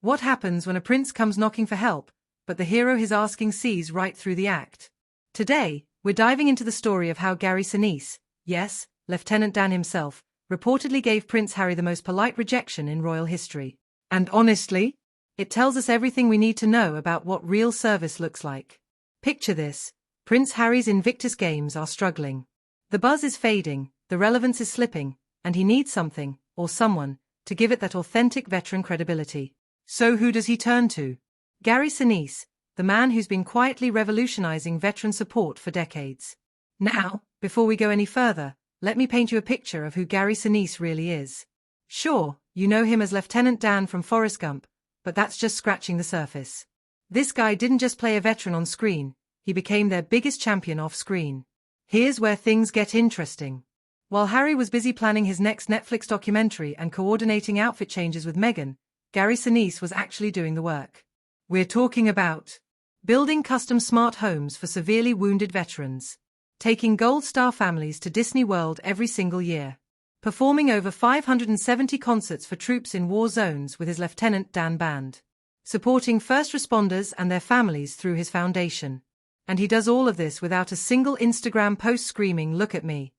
What happens when a prince comes knocking for help, but the hero he's asking sees right through the act? Today, we're diving into the story of how Gary Sinise, yes, Lieutenant Dan himself, reportedly gave Prince Harry the most polite rejection in royal history. And honestly, it tells us everything we need to know about what real service looks like. Picture this: Prince Harry's Invictus Games are struggling. The buzz is fading, the relevance is slipping, and he needs something, or someone, to give it that authentic veteran credibility. So who does he turn to? Gary Sinise, the man who's been quietly revolutionizing veteran support for decades. Now, before we go any further, let me paint you a picture of who Gary Sinise really is. Sure, you know him as Lieutenant Dan from Forrest Gump, but that's just scratching the surface. This guy didn't just play a veteran on screen, he became their biggest champion off-screen. Here's where things get interesting. While Harry was busy planning his next Netflix documentary and coordinating outfit changes with Meghan, Gary Sinise was actually doing the work. We're talking about building custom smart homes for severely wounded veterans, taking Gold Star families to Disney World every single year, performing over 570 concerts for troops in war zones with his Lieutenant Dan band, supporting first responders and their families through his foundation. And he does all of this without a single Instagram post screaming, "Look at me."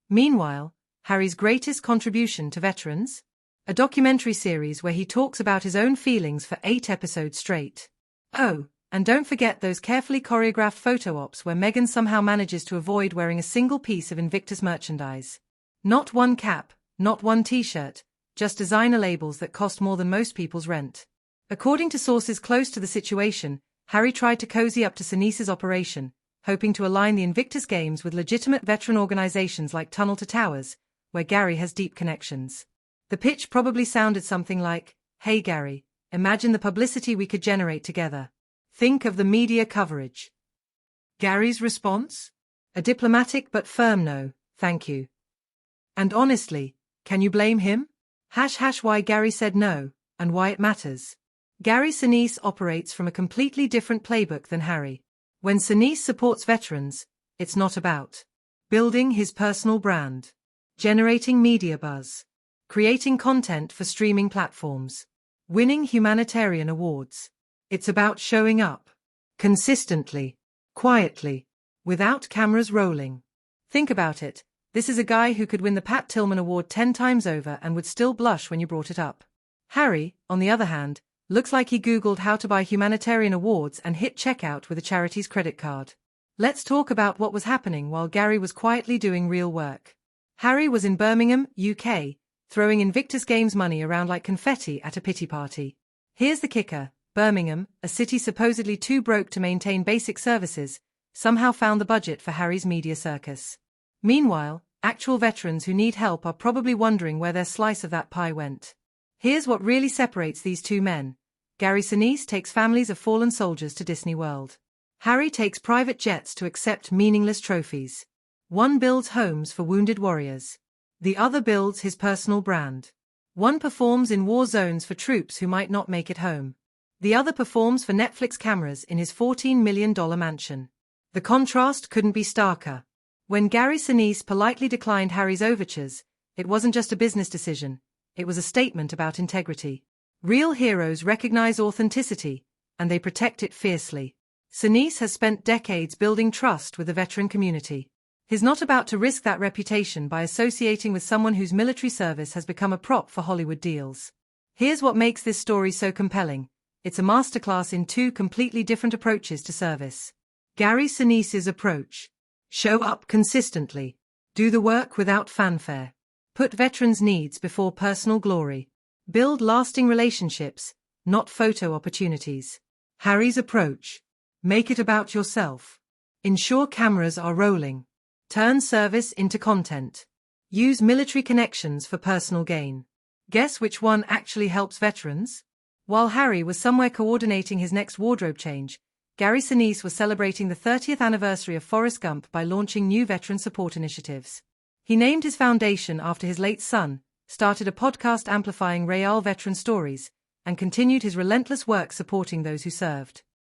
Meanwhile, Harry's greatest contribution to veterans? A documentary series where he talks about his own feelings for 8 episodes straight. Oh, and don't forget those carefully choreographed photo ops where Meghan somehow manages to avoid wearing a single piece of Invictus merchandise. Not one cap, not one t-shirt, just designer labels that cost more than most people's rent. According to sources close to the situation, Harry tried to cozy up to Sinise's operation, hoping to align the Invictus Games with legitimate veteran organizations like Tunnel to Towers, where Gary has deep connections. The pitch probably sounded something like, "Hey Gary, imagine the publicity we could generate together. Think of the media coverage." Gary's response? A diplomatic but firm no, thank you. And honestly, can you blame him? Why Gary said no, and why it matters. Gary Sinise operates from a completely different playbook than Harry. When Sinise supports veterans, it's not about building his personal brand, generating media buzz, creating content for streaming platforms, winning humanitarian awards. It's about showing up consistently, quietly, without cameras rolling. Think about it. This is a guy who could win the Pat Tillman Award 10 times over and would still blush when you brought it up. Harry, on the other hand, looks like he Googled how to buy humanitarian awards and hit checkout with a charity's credit card. Let's talk about what was happening while Gary was quietly doing real work. Harry was in Birmingham, UK, throwing Invictus Games money around like confetti at a pity party. Here's the kicker: Birmingham, a city supposedly too broke to maintain basic services, somehow found the budget for Harry's media circus. Meanwhile, actual veterans who need help are probably wondering where their slice of that pie went. Here's what really separates these two men. Gary Sinise takes families of fallen soldiers to Disney World. Harry takes private jets to accept meaningless trophies. One builds homes for wounded warriors. The other builds his personal brand. One performs in war zones for troops who might not make it home. The other performs for Netflix cameras in his $14 million mansion. The contrast couldn't be starker. When Gary Sinise politely declined Harry's overtures, it wasn't just a business decision, it was a statement about integrity. Real heroes recognize authenticity, and they protect it fiercely. Sinise has spent decades building trust with the veteran community. He's not about to risk that reputation by associating with someone whose military service has become a prop for Hollywood deals. Here's what makes this story so compelling. It's a masterclass in 2 completely different approaches to service. Gary Sinise's approach: show up consistently. Do the work without fanfare. Put veterans' needs before personal glory. Build lasting relationships, not photo opportunities. Harry's approach: make it about yourself. Ensure cameras are rolling. Turn service into content. Use military connections for personal gain. Guess which one actually helps veterans? While Harry was somewhere coordinating his next wardrobe change, Gary Sinise was celebrating the 30th anniversary of Forrest Gump by launching new veteran support initiatives. He named his foundation after his late son, started a podcast amplifying real veteran stories, and continued his relentless work supporting those who served.